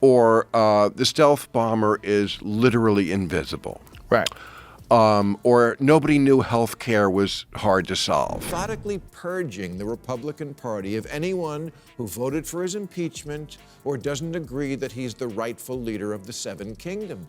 Or the stealth bomber is literally invisible. Right. Or nobody knew health care was hard to solve. Methodically purging the Republican Party of anyone who voted for his impeachment or doesn't agree that he's the rightful leader of the Seven Kingdoms.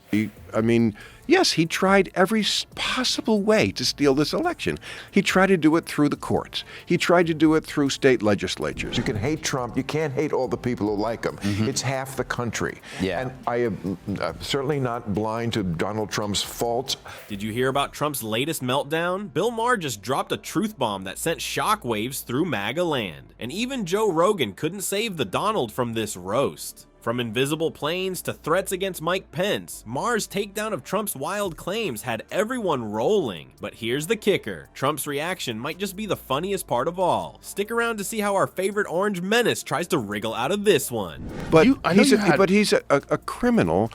Yes, he tried every possible way to steal this election. He tried to do it through the courts. He tried to do it through state legislatures. You can hate Trump. You can't hate all the people who like him. It's half the country. Yeah. And I am certainly not blind to Donald Trump's faults. Did you hear about Trump's latest meltdown? Bill Maher just dropped a truth bomb that sent shockwaves through MAGA-land. And even Joe Rogan couldn't save the Donald from this roast. From invisible planes to threats against Mike Pence, Maher's takedown of Trump's wild claims had everyone rolling. But here's the kicker. Trump's reaction might just be the funniest part of all. Stick around to see how our favorite orange menace tries to wriggle out of this one. But he's a criminal,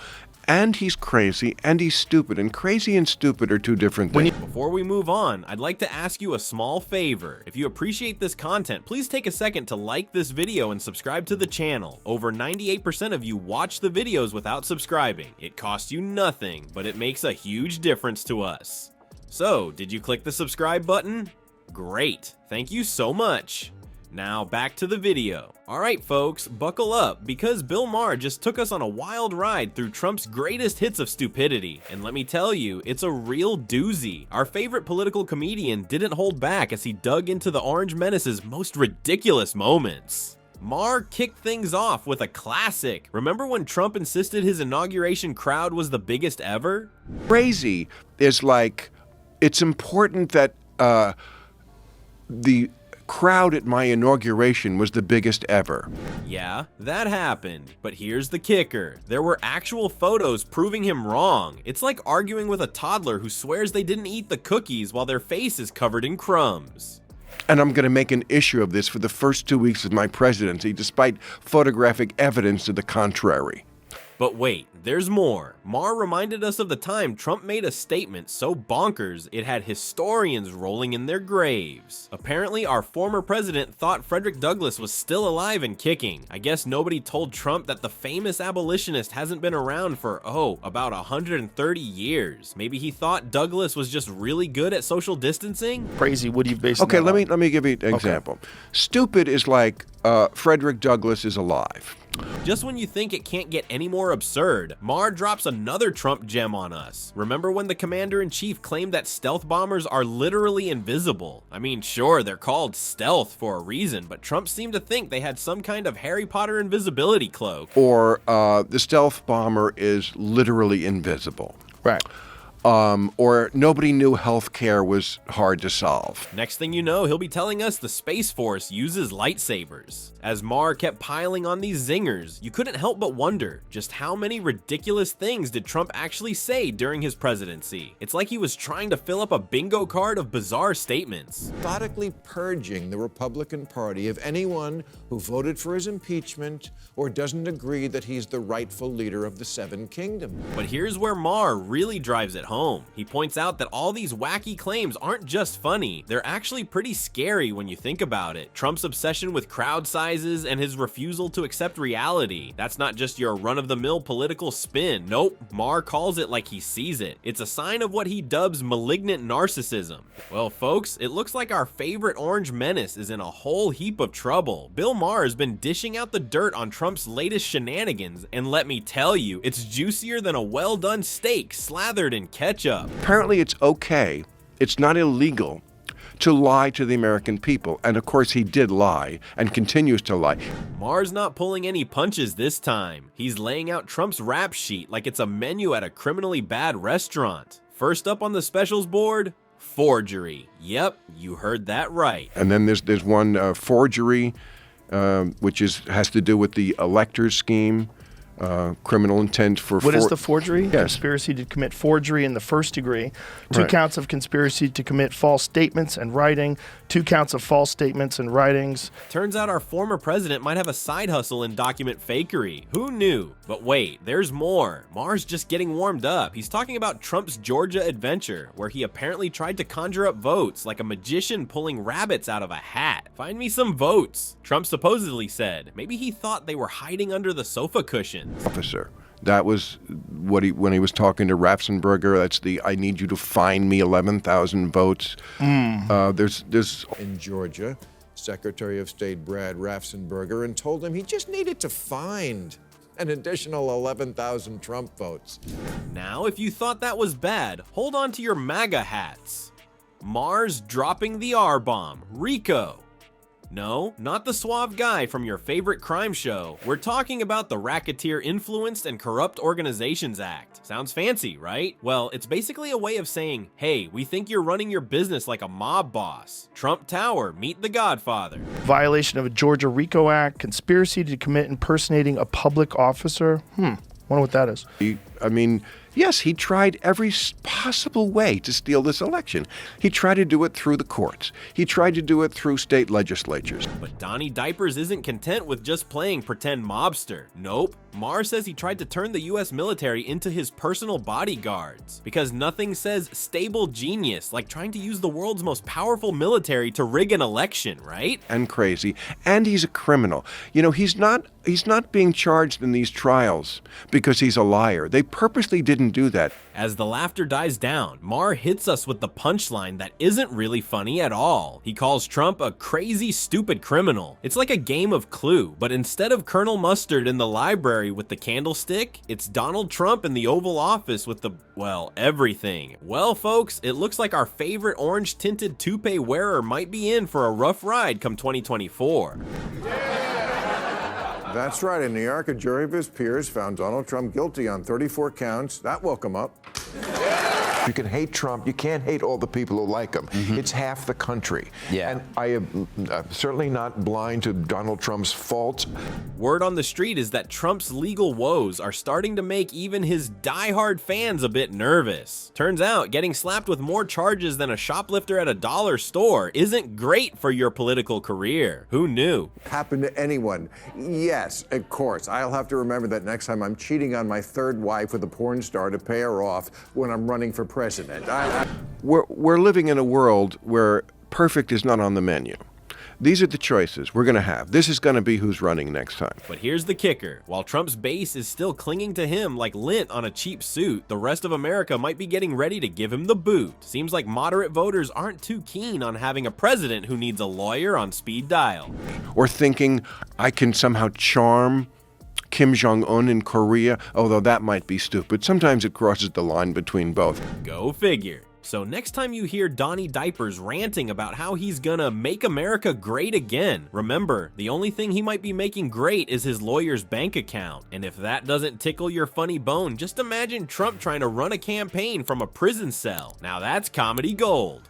and he's crazy, and he's stupid, and crazy and stupid are two different things. Before we move on, I'd like to ask you a small favor. If you appreciate this content, please take a second to like this video and subscribe to the channel. Over 98% of you watch the videos without subscribing. It costs you nothing, but it makes a huge difference to us. So, did you click the subscribe button? Great, thank you so much. Now back to the video. Alright folks, buckle up, because Bill Maher just took us on a wild ride through Trump's greatest hits of stupidity, and let me tell you, it's a real doozy. Our favorite political comedian didn't hold back as he dug into the Orange Menace's most ridiculous moments. Marr kicked things off with a classic. Remember when Trump insisted his inauguration crowd was the biggest ever? Crazy is like, it's important that the crowd at my inauguration was the biggest ever. Yeah, that happened. But here's the kicker. There were actual photos proving him wrong. It's like arguing with a toddler who swears they didn't eat the cookies while their face is covered in crumbs. And I'm going to make an issue of this for the first 2 weeks of my presidency, despite photographic evidence to the contrary. But wait, there's more. Marr reminded us of the time Trump made a statement so bonkers it had historians rolling in their graves. Apparently, our former president thought Frederick Douglass was still alive and kicking. I guess nobody told Trump that the famous abolitionist hasn't been around for, about 130 years. Maybe he thought Douglass was just really good at social distancing? Crazy. What do you base Okay, that on? let me give you an example. Stupid is like Frederick Douglass is alive. Just when you think it can't get any more absurd, Marr drops another Trump gem on us. Remember when the commander-in-chief claimed that stealth bombers are literally invisible? I mean, sure, they're called stealth for a reason, but Trump seemed to think they had some kind of Harry Potter invisibility cloak. Or the stealth bomber is literally invisible. Right. Or nobody knew health care was hard to solve. Next thing you know, he'll be telling us the Space Force uses lightsabers. As Marr kept piling on these zingers, you couldn't help but wonder, just how many ridiculous things did Trump actually say during his presidency? It's like he was trying to fill up a bingo card of bizarre statements. Methodically purging the Republican Party of anyone who voted for his impeachment or doesn't agree that he's the rightful leader of the Seven Kingdoms. But here's where Marr really drives it home. He points out that all these wacky claims aren't just funny, they're actually pretty scary when you think about it. Trump's obsession with crowd sizes and his refusal to accept reality. That's not just your run-of-the-mill political spin. Nope, Marr calls it like he sees it. It's a sign of what he dubs malignant narcissism. Well, folks, it looks like our favorite orange menace is in a whole heap of trouble. Bill Maher has been dishing out the dirt on Trump's latest shenanigans, and let me tell you, it's juicier than a well-done steak slathered in ketchup. Apparently it's okay, it's not illegal, to lie to the American people. And of course he did lie and continues to lie. Maher's not pulling any punches this time. He's laying out Trump's rap sheet like it's a menu at a criminally bad restaurant. First up on the specials board, forgery. Yep, you heard that right. And then there's one forgery, which has to do with the electors scheme. Criminal intent for What is the forgery? Yes. Conspiracy to commit forgery in the first degree. Two Right. counts of conspiracy to commit false statements and writing. 2 counts of false statements and writings. Turns out our former president might have a side hustle in document fakery. Who knew? But wait, there's more. Maher's just getting warmed up. He's talking about Trump's Georgia adventure, where he apparently tried to conjure up votes like a magician pulling rabbits out of a hat. Find me some votes, Trump supposedly said. Maybe he thought they were hiding under the sofa cushions. Officer. That was what when he was talking to Ratzenberger. That's the I need you to find me 11,000 votes. There's In Georgia, Secretary of State Brad Raffensperger, and told him he just needed to find an additional 11,000 Trump votes. Now, if you thought that was bad, hold on to your MAGA hats. Marr's dropping the R-bomb, RICO. No, not the suave guy from your favorite crime show. We're talking about the Racketeer Influenced and Corrupt Organizations Act. Sounds fancy, right? Well, it's basically a way of saying, hey, we think you're running your business like a mob boss. Trump Tower, meet the Godfather. Violation of a Georgia RICO Act, conspiracy to commit impersonating a public officer. Wonder what that is. Yes, he tried every possible way to steal this election. He tried to do it through the courts. He tried to do it through state legislatures. But Donnie Diapers isn't content with just playing pretend mobster. Nope. Marr says he tried to turn the US military into his personal bodyguards. Because nothing says stable genius like trying to use the world's most powerful military to rig an election, right? And crazy. And he's a criminal. You know, he's not being charged in these trials because he's a liar. They purposely didn't do that. As the laughter dies down, Marr hits us with the punchline that isn't really funny at all. He calls Trump a crazy, stupid criminal. It's like a game of Clue, but instead of Colonel Mustard in the library with the candlestick, it's Donald Trump in the Oval Office with the, well, everything. Well, folks, it looks like our favorite orange-tinted toupee wearer might be in for a rough ride come 2024. That's right. In New York, a jury of his peers found Donald Trump guilty on 34 counts. That woke him up. You can hate Trump. You can't hate all the people who like him. It's half the country. Yeah. And I am certainly not blind to Donald Trump's faults. Word on the street is that Trump's legal woes are starting to make even his diehard fans a bit nervous. Turns out, getting slapped with more charges than a shoplifter at a dollar store isn't great for your political career. Who knew? Happen to anyone? Yes, of course. I'll have to remember that next time I'm cheating on my third wife with a porn star to pay her off when I'm running for president. We're living in a world where perfect is not on the menu. These are the choices we're going to have. This is going to be who's running next time. But here's the kicker. While Trump's base is still clinging to him like lint on a cheap suit, the rest of America might be getting ready to give him the boot. Seems like moderate voters aren't too keen on having a president who needs a lawyer on speed dial. Or thinking I can somehow charm Kim Jong-un in Korea, although that might be stupid. Sometimes it crosses the line between both. Go figure. So next time you hear Donnie Diapers ranting about how he's gonna make America great again, remember, the only thing he might be making great is his lawyer's bank account. And if that doesn't tickle your funny bone, just imagine Trump trying to run a campaign from a prison cell. Now that's comedy gold.